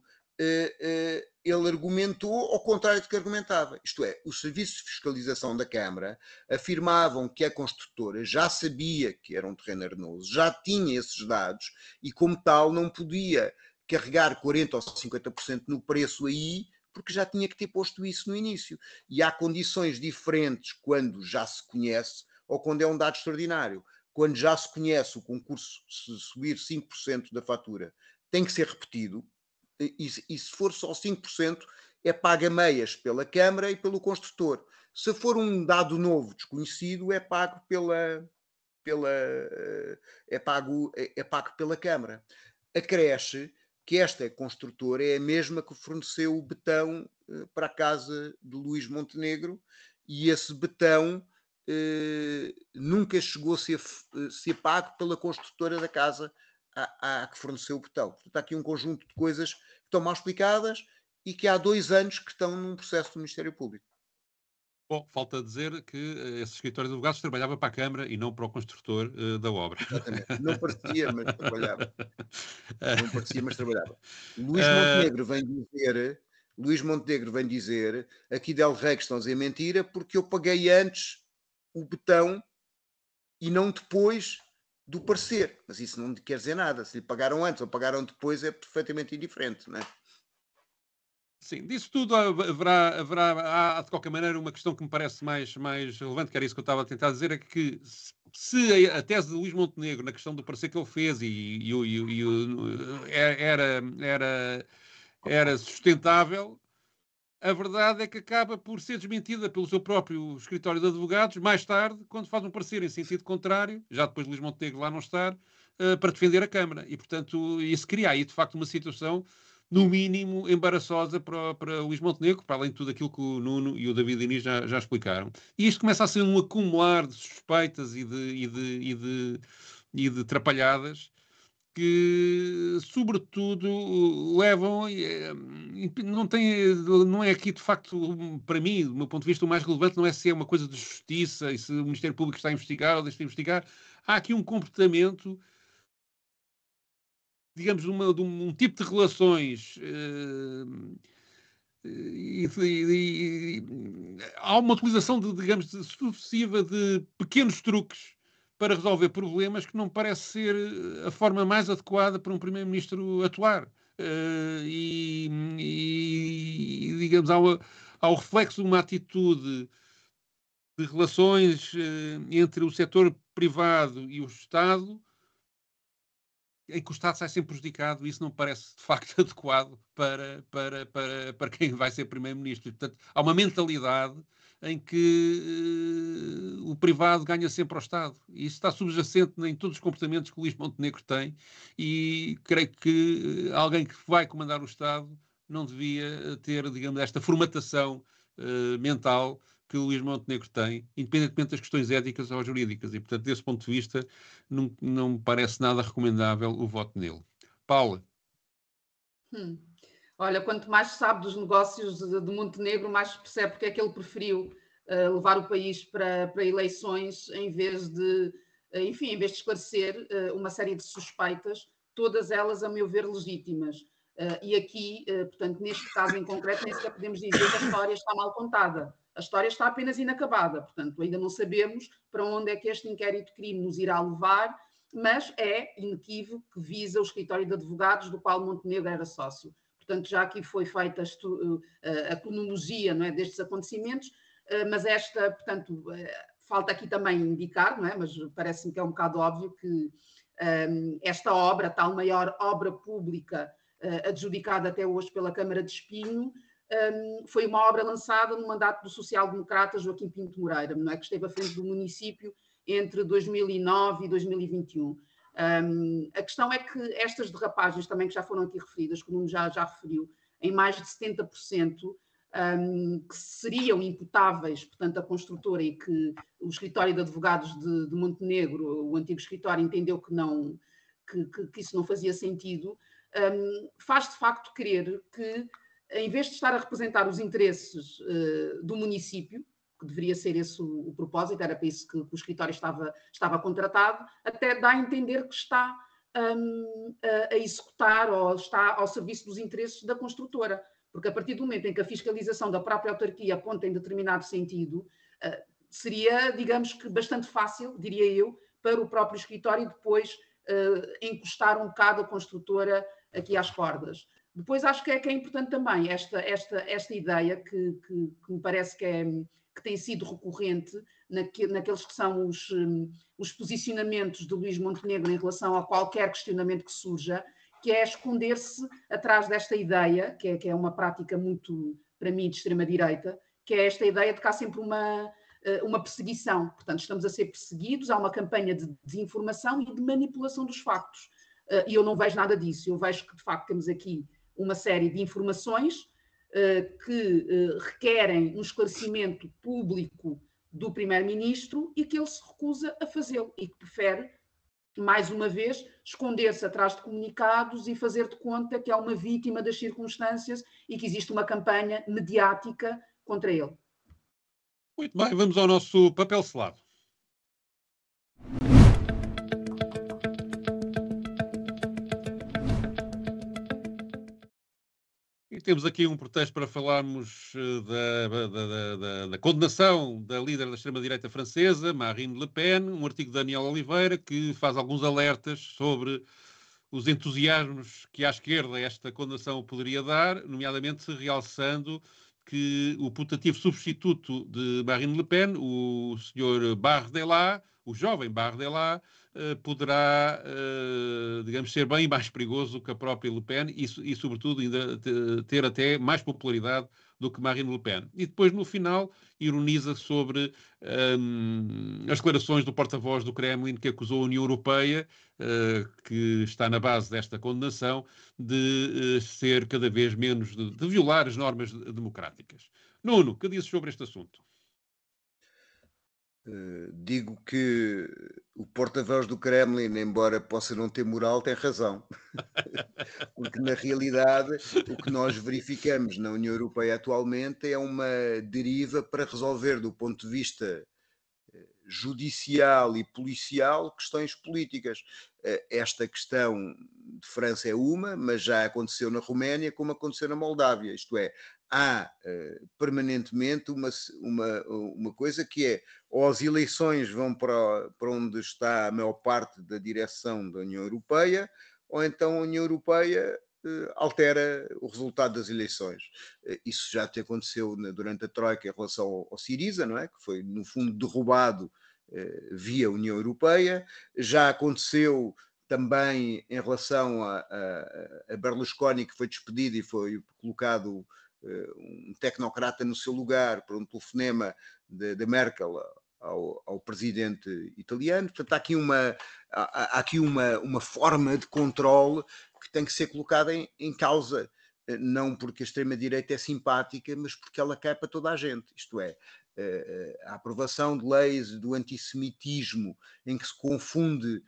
ele argumentou ao contrário do que argumentava. Isto é, os serviços de fiscalização da Câmara afirmavam que a construtora já sabia que era um terreno arenoso, já tinha esses dados e, como tal, não podia carregar 40% ou 50% no preço aí, porque já tinha que ter posto isso no início. E há condições diferentes quando já se conhece ou quando é um dado extraordinário. Quando já se conhece o concurso, se subir 5% da fatura, tem que ser repetido. E se for só 5%, é pago a meias pela Câmara e pelo construtor. Se for um dado novo, desconhecido, é pago pela Câmara. Acresce que esta construtora é a mesma que forneceu o betão para a casa de Luís Montenegro, e esse betão nunca chegou a ser pago pela construtora da casa à que forneceu o betão. Portanto, há aqui um conjunto de coisas que estão mal explicadas e que há 2 anos que estão num processo do Ministério Público. Bom, falta dizer que esse escritório de advogados trabalhava para a Câmara e não para o construtor da obra. Exatamente. Não parecia, mas trabalhava. Não parecia, mas trabalhava. Luís Montenegro vem dizer aqui Del Rey que estão a dizer mentira porque eu paguei antes o betão e não depois do parecer. Mas isso não quer dizer nada. Se lhe pagaram antes ou pagaram depois é perfeitamente indiferente, não é? Sim, disso tudo haverá de qualquer maneira uma questão que me parece mais relevante, que era isso que eu estava a tentar dizer, é que se a tese de Luís Montenegro na questão do parecer que ele fez era sustentável, a verdade é que acaba por ser desmentida pelo seu próprio escritório de advogados, mais tarde, quando faz um parecer em sentido contrário, já depois de Luís Montenegro lá não estar, para defender a Câmara. E, portanto, isso cria aí, de facto, uma situação, no mínimo, embaraçosa para Luís Montenegro, para além de tudo aquilo que o Nuno e o David Inês já explicaram. E isto começa a ser um acumular de suspeitas e de atrapalhadas que, sobretudo, levam... Não é aqui, de facto, para mim, do meu ponto de vista, o mais relevante não é se é uma coisa de justiça e se o Ministério Público está a investigar ou deixa de investigar. Há aqui um comportamento, digamos, de um tipo de relações... há uma utilização, digamos, sucessiva de pequenos truques para resolver problemas que não parece ser a forma mais adequada para um primeiro-ministro atuar. Digamos, há o reflexo de uma atitude de relações entre o setor privado e o Estado, em que o Estado sai sempre prejudicado, e isso não parece, de facto, adequado para quem vai ser primeiro-ministro. Portanto, há uma mentalidade em que o privado ganha sempre ao Estado. E isso está subjacente em todos os comportamentos que o Luís Montenegro tem, e creio que alguém que vai comandar o Estado não devia ter, digamos, esta formatação mental que o Luís Montenegro tem, independentemente das questões éticas ou jurídicas. E, portanto, desse ponto de vista, não me parece nada recomendável o voto nele. Paula? Olha, quanto mais se sabe dos negócios de Montenegro, mais percebe porque é que ele preferiu levar o país para eleições em vez de esclarecer uma série de suspeitas, todas elas, a meu ver, legítimas. E aqui, portanto, neste caso em concreto, nem sequer podemos dizer que a história está mal contada. A história está apenas inacabada. Portanto, ainda não sabemos para onde é que este inquérito-crime nos irá levar, mas é inequívoco que visa o escritório de advogados do qual Montenegro era sócio. Portanto, já aqui foi feita a cronologia, não é, destes acontecimentos, mas portanto, falta aqui também indicar, não é, mas parece-me que é um bocado óbvio que esta obra, a tal maior obra pública adjudicada até hoje pela Câmara de Espinho, foi uma obra lançada no mandato do social-democrata Joaquim Pinto Moreira, não é, que esteve à frente do município entre 2009 e 2021. A questão é que estas derrapagens, também que já foram aqui referidas, que o Nuno já referiu, em mais de 70%, que seriam imputáveis, portanto, à construtora, e que o escritório de advogados de Montenegro, o antigo escritório, entendeu que isso não fazia sentido, faz de facto crer que, em vez de estar a representar os interesses do município, que deveria ser esse o propósito, era para isso que o escritório estava contratado, até dá a entender que está a executar ou está ao serviço dos interesses da construtora. Porque a partir do momento em que a fiscalização da própria autarquia aponta em determinado sentido, seria, digamos que, bastante fácil, diria eu, para o próprio escritório depois encostar um bocado a construtora aqui às cordas. Depois acho que é importante também esta ideia que me parece que tem sido recorrente naqueles que são os posicionamentos de Luís Montenegro em relação a qualquer questionamento que surja, que é esconder-se atrás desta ideia, que é uma prática muito, para mim, de extrema-direita, que é esta ideia de que há sempre uma perseguição. Portanto, estamos a ser perseguidos, há uma campanha de desinformação e de manipulação dos factos. E eu não vejo nada disso. Eu vejo que, de facto, temos aqui uma série de informações que requerem um esclarecimento público do Primeiro-Ministro e que ele se recusa a fazê-lo e que prefere, mais uma vez, esconder-se atrás de comunicados e fazer de conta que é uma vítima das circunstâncias e que existe uma campanha mediática contra ele. Muito bem, vamos ao nosso papel selado. E temos aqui um pretexto para falarmos da condenação da líder da extrema-direita francesa, Marine Le Pen, um artigo de Daniel Oliveira, que faz alguns alertas sobre os entusiasmos que à esquerda esta condenação poderia dar, nomeadamente realçando que o putativo substituto de Marine Le Pen, o Sr. Bardella, o jovem Bardella, poderá, digamos, ser bem mais perigoso que a própria Le Pen e sobretudo, ainda ter até mais popularidade do que Marine Le Pen. E depois, no final, ironiza sobre as declarações do porta-voz do Kremlin, que acusou a União Europeia, que está na base desta condenação, de ser cada vez menos, de violar as normas democráticas. Nuno, que dizes sobre este assunto? Digo que o porta-voz do Kremlin, embora possa não ter moral, tem razão. Porque, na realidade, o que nós verificamos na União Europeia atualmente é uma deriva para resolver, do ponto de vista judicial e policial, questões políticas. Esta questão de França é uma, mas já aconteceu na Roménia, como aconteceu na Moldávia. Isto é, há permanentemente uma coisa que é, ou as eleições vão para onde está a maior parte da direção da União Europeia, ou então a União Europeia altera o resultado das eleições. Isso já te aconteceu durante a Troika em relação ao Syriza, não é? Que foi, no fundo, derrubado via União Europeia. Já aconteceu também em relação a Berlusconi, que foi despedido e foi colocado um tecnocrata no seu lugar por um telefonema de Merkel ao presidente italiano. Portanto, há aqui uma forma de controle que tem que ser colocada em causa, não porque a extrema-direita é simpática, mas porque ela cai para toda a gente. Isto é, a aprovação de leis do antissemitismo, em que se confunde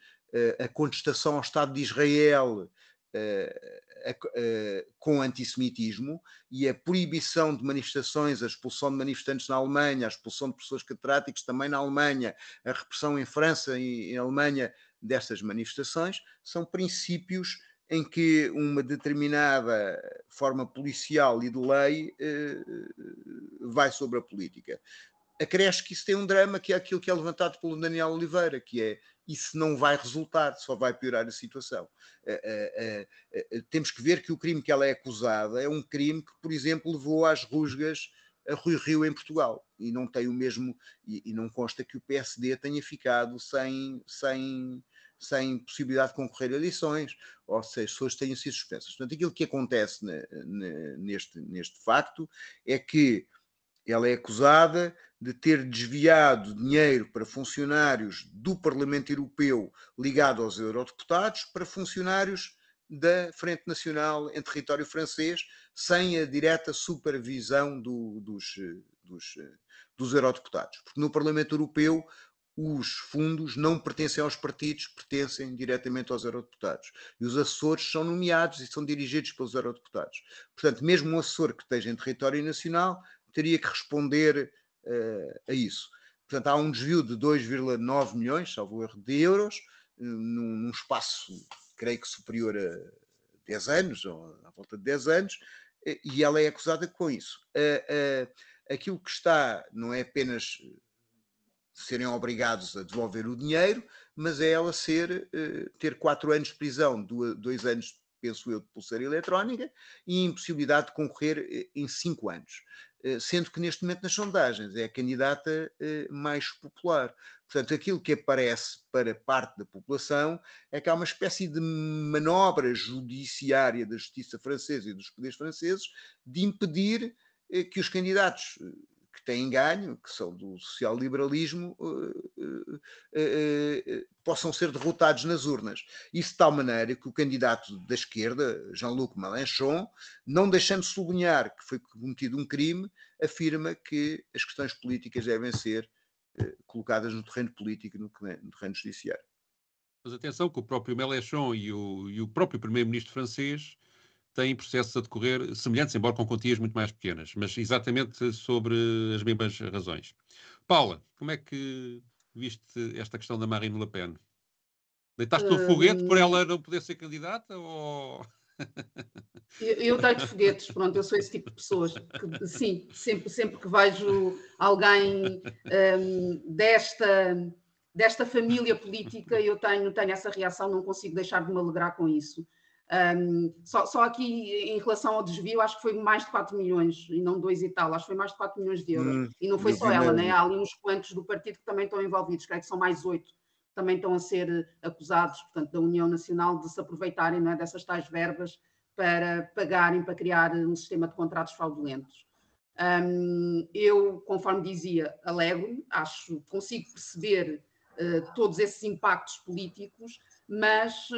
a contestação ao Estado de Israel com antissemitismo, e a proibição de manifestações, a expulsão de manifestantes na Alemanha, a expulsão de pessoas catedráticas também na Alemanha, a repressão em França e em Alemanha destas manifestações, são princípios em que uma determinada forma policial e de lei vai sobre a política. Acresce que isso tem um drama, que é aquilo que é levantado pelo Daniel Oliveira, que é: isso não vai resultar, só vai piorar a situação. Temos que ver que o crime que ela é acusada é um crime que, por exemplo, levou às rusgas a Rui Rio em Portugal, e não tem o mesmo, e não consta que o PSD tenha ficado sem possibilidade de concorrer a eleições, ou seja, as pessoas tenham sido suspensas. Portanto, aquilo que acontece neste facto é que ela é acusada de ter desviado dinheiro para funcionários do Parlamento Europeu ligado aos eurodeputados para funcionários da Frente Nacional em território francês, sem a direta supervisão dos eurodeputados. Porque no Parlamento Europeu os fundos não pertencem aos partidos, pertencem diretamente aos eurodeputados. E os assessores são nomeados e são dirigidos pelos eurodeputados. Portanto, mesmo um assessor que esteja em território nacional teria que responder a isso. Portanto, há um desvio de 2,9 milhões, salvo erro, de euros, num espaço creio que superior a 10 anos, ou à volta de 10 anos, e ela é acusada com isso. Aquilo que está não é apenas serem obrigados a devolver o dinheiro, mas é ela ter 4 anos de prisão, 2 anos, penso eu, de pulseira eletrónica e impossibilidade de concorrer em 5 anos. Sendo que neste momento nas sondagens é a candidata mais popular. Portanto, aquilo que aparece para parte da população é que há uma espécie de manobra judiciária da justiça francesa e dos poderes franceses de impedir que os candidatos que têm ganho, que são do social-liberalismo, possam ser derrotados nas urnas. Isso de tal maneira que o candidato da esquerda, Jean-Luc Mélenchon, não deixando sublinhar que foi cometido um crime, afirma que as questões políticas devem ser colocadas no terreno político e no terreno judiciário. Mas atenção que o próprio Mélenchon e o próprio primeiro-ministro francês têm processos a decorrer semelhantes, embora com quantias muito mais pequenas, mas exatamente sobre as mesmas razões. Paula, como é que viste esta questão da Marine Le Pen? Deitaste o foguete por ela não poder ser candidata? Ou... Eu deito foguetes, pronto, eu sou esse tipo de pessoas. Que, sim, sempre que vejo alguém desta família política, eu tenho essa reação, não consigo deixar de me alegrar com isso. Só aqui em relação ao desvio, acho que foi mais de 4 milhões e não 2 e tal, acho que foi mais de 4 milhões de euros. E não foi só ela, né? Há ali uns quantos do partido que também estão envolvidos, creio que são mais 8, também estão a ser acusados, portanto, da União Nacional de se aproveitarem, não é, dessas tais verbas para pagarem, para criar um sistema de contratos fraudulentos. Eu, conforme dizia, alegro-me, consigo perceber todos esses impactos políticos, mas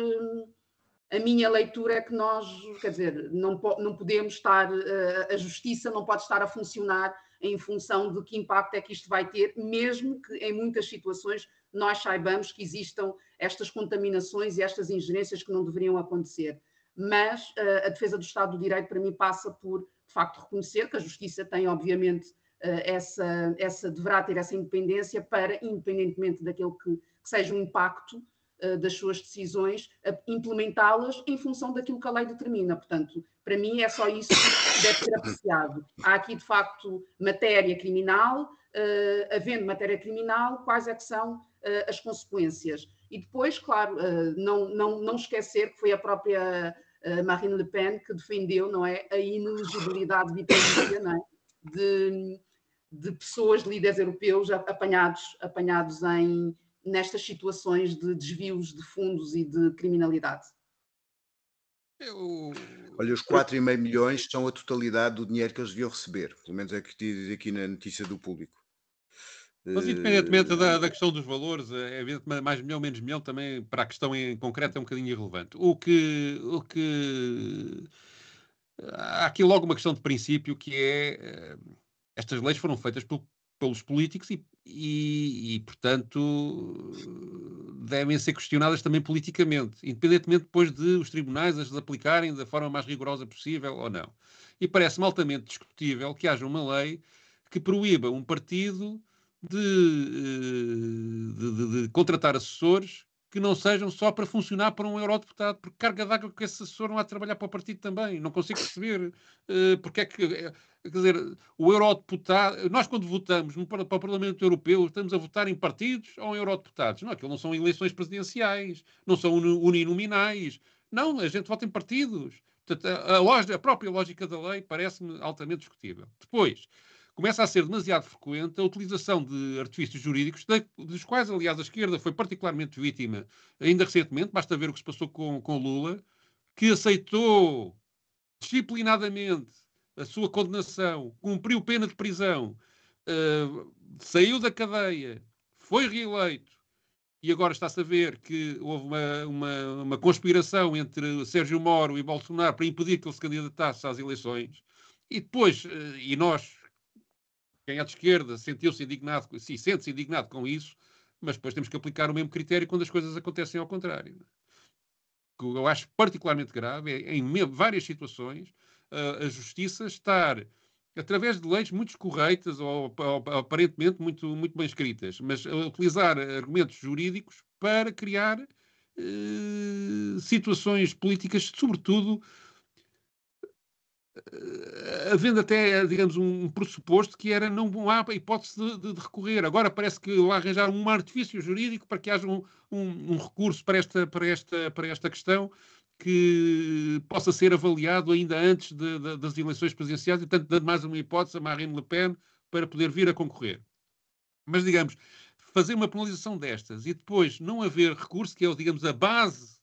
a minha leitura é que nós, quer dizer, não podemos estar, a justiça não pode estar a funcionar em função de que impacto é que isto vai ter, mesmo que em muitas situações nós saibamos que existam estas contaminações e estas ingerências que não deveriam acontecer. Mas a defesa do Estado do Direito, para mim, passa por, de facto, reconhecer que a justiça tem, obviamente, deverá ter essa independência para, independentemente daquele que seja o impacto das suas decisões, implementá-las em função daquilo que a lei determina. Portanto, para mim é só isso que deve ser apreciado. Há aqui, de facto, matéria criminal, havendo matéria criminal, quais é que são as consequências? E depois, claro, não esquecer que foi a própria Marine Le Pen que defendeu, não é, a inelegibilidade vitalícia, não é, de pessoas, líderes europeus apanhados nestas situações de desvios de fundos e de criminalidade. Olha, os 4,5 milhões são a totalidade do dinheiro que eles deviam receber, pelo menos é que diz aqui na notícia do Público. Mas independentemente da questão dos valores, é evidente que mais milhão, menos milhão, também para a questão em concreto é um bocadinho irrelevante. Há aqui logo uma questão de princípio que é estas leis foram feitas pelos políticos e, portanto, devem ser questionadas também politicamente, independentemente depois de os tribunais as aplicarem da forma mais rigorosa possível ou não. E parece-me altamente discutível que haja uma lei que proíba um partido de contratar assessores que não sejam só para funcionar para um eurodeputado, porque carga d'água que esse assessor não há de trabalhar para o partido também. Não consigo perceber porque é que... Quer dizer, o eurodeputado... Nós, quando votamos para o Parlamento Europeu, estamos a votar em partidos ou em eurodeputados. Não, aquilo não são eleições presidenciais, não são uninominais. Não, a gente vota em partidos. Portanto, a própria lógica da lei parece-me altamente discutível. Depois, começa a ser demasiado frequente a utilização de artifícios jurídicos, dos quais, aliás, a esquerda foi particularmente vítima ainda recentemente. Basta ver o que se passou com Lula, que aceitou disciplinadamente a sua condenação, cumpriu pena de prisão, saiu da cadeia, foi reeleito, e agora está-se a ver que houve uma conspiração entre Sérgio Moro e Bolsonaro para impedir que ele se candidatasse às eleições. E depois, e nós, quem é de esquerda, sente-se indignado com isso, mas depois temos que aplicar o mesmo critério quando as coisas acontecem ao contrário. O que eu acho particularmente grave é, em várias situações, a justiça estar, através de leis muito corretas ou aparentemente muito bem escritas, mas a utilizar argumentos jurídicos para criar situações políticas, sobretudo havendo até, digamos, um pressuposto que era não há hipótese de recorrer. Agora parece que lá arranjaram um artifício jurídico para que haja um recurso para esta questão que possa ser avaliado ainda antes das eleições presidenciais e, portanto, dando mais uma hipótese a Marine Le Pen para poder vir a concorrer. Mas, digamos, fazer uma penalização destas e depois não haver recurso, que é, digamos, a base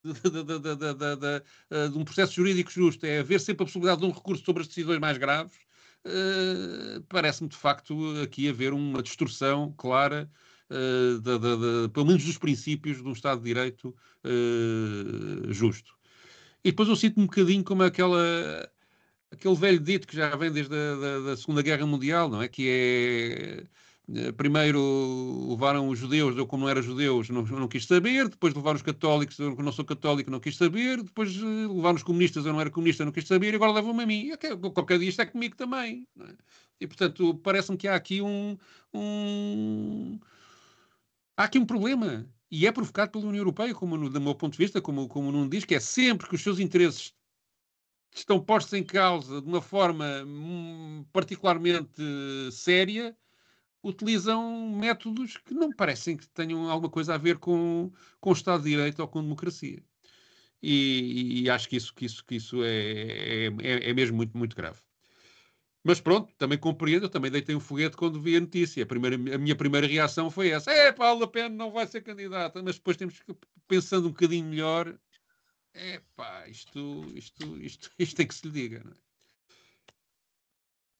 de um processo jurídico justo, é haver sempre a possibilidade de um recurso sobre as decisões mais graves, parece-me, de facto, aqui haver uma distorção clara, pelo menos dos princípios de um Estado de Direito justo. E depois eu sinto-me um bocadinho como aquele velho dito que já vem desde a Segunda Guerra Mundial, não é? Que é... Primeiro levaram os judeus, eu como não era judeu não quis saber, depois levaram os católicos, eu não sou católico, não quis saber, depois levaram os comunistas, eu não era comunista, não quis saber, e agora levam-me a mim. Qualquer dia isto é comigo também. Não é? E, portanto, parece-me que há aqui há aqui um problema, e é provocado pela União Europeia, do meu ponto de vista, como o Nuno diz, que é sempre que os seus interesses estão postos em causa de uma forma particularmente séria, utilizam métodos que não parecem que tenham alguma coisa a ver com o Estado de Direito ou com a democracia. E acho que isso é mesmo muito, muito grave. Mas pronto, também compreendo, eu também deitei um foguete quando vi a notícia. A minha primeira reação foi essa. Paulo Le Pen não vai ser candidata. Mas depois temos que, pensando um bocadinho melhor, isto tem que se lhe diga, não é?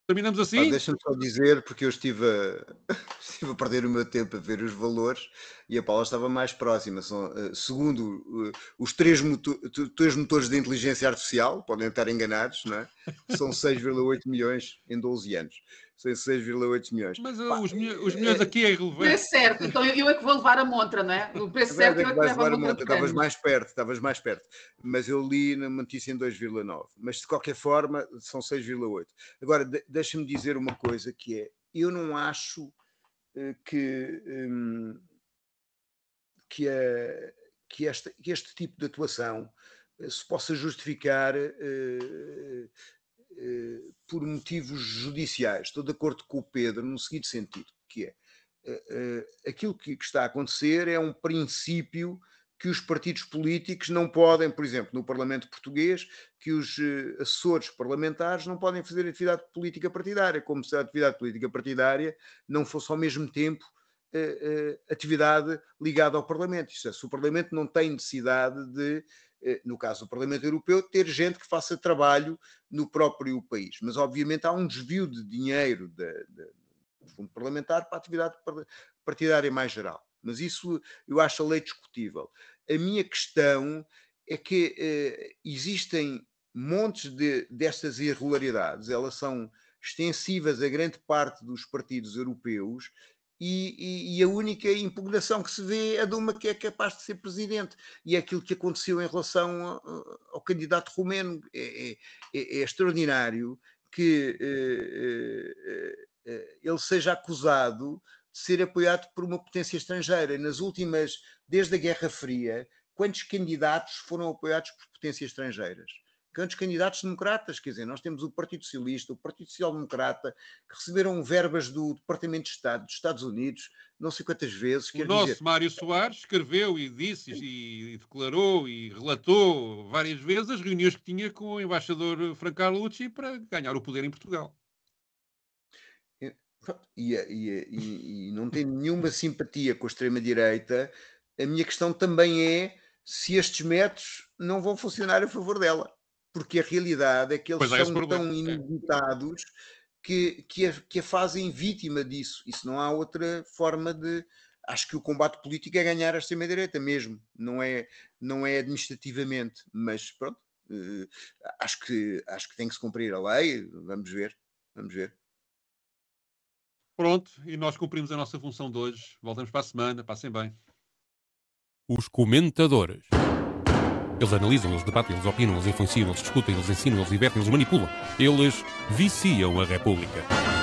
Terminamos assim? Deixa-me só dizer, porque eu estive a perder o meu tempo a ver os valores e a Paula estava mais próxima. Segundo os três motores de inteligência artificial, podem estar enganados, não é? São 6,8 milhões em 12 anos. São 6,8 milhões. Mas os milhões aqui é irrelevante. O preço certo, então eu é que vou levar a montra, não é? O preço certo eu é que levo a montra. Estavas mais perto. Mas eu li na notícia em 2,9. Mas de qualquer forma são 6,8. Agora, deixa-me dizer uma coisa que é, eu não acho que este tipo de atuação se possa justificar por motivos judiciais. Estou de acordo com o Pedro no seguinte sentido, que é aquilo que está a acontecer é um princípio que os partidos políticos não podem, por exemplo, no Parlamento Português, que os assessores parlamentares não podem fazer atividade política partidária, como se a atividade política partidária não fosse ao mesmo tempo atividade ligada ao Parlamento. Isto é, se o Parlamento não tem necessidade de, no caso do Parlamento Europeu, ter gente que faça trabalho no próprio país. Mas, obviamente, há um desvio de dinheiro do fundo parlamentar para a atividade partidária mais geral. Mas isso eu acho a lei discutível. A minha questão é que existem montes destas irregularidades, elas são extensivas a grande parte dos partidos europeus e a única impugnação que se vê é de uma que é capaz de ser presidente. E é aquilo que aconteceu em relação ao candidato romeno. É extraordinário que ele seja acusado de ser apoiado por uma potência estrangeira. Nas últimas, desde a Guerra Fria, quantos candidatos foram apoiados por potências estrangeiras? Quantos candidatos democratas? Quer dizer, nós temos o Partido Socialista, o Partido Social Democrata, que receberam verbas do Departamento de Estado dos Estados Unidos, não sei quantas vezes. O nosso Mário Soares escreveu e disse e declarou e relatou várias vezes as reuniões que tinha com o embaixador Franco Carlucci para ganhar o poder em Portugal. E não tenho nenhuma simpatia com a extrema-direita. A minha questão também é se estes métodos não vão funcionar a favor dela. Porque a realidade é que eles são tão inusitados que a fazem vítima disso. Isso não há outra forma de... Acho que o combate político é ganhar a extrema-direita mesmo. Não é administrativamente. Mas pronto, acho que tem que se cumprir a lei. Vamos ver. Pronto, e nós cumprimos a nossa função de hoje. Voltamos para a semana. Passem bem. Os comentadores. Eles analisam, eles debatem, eles opinam, eles influenciam, eles discutem, eles ensinam, eles divertem, eles manipulam. Eles viciam a República.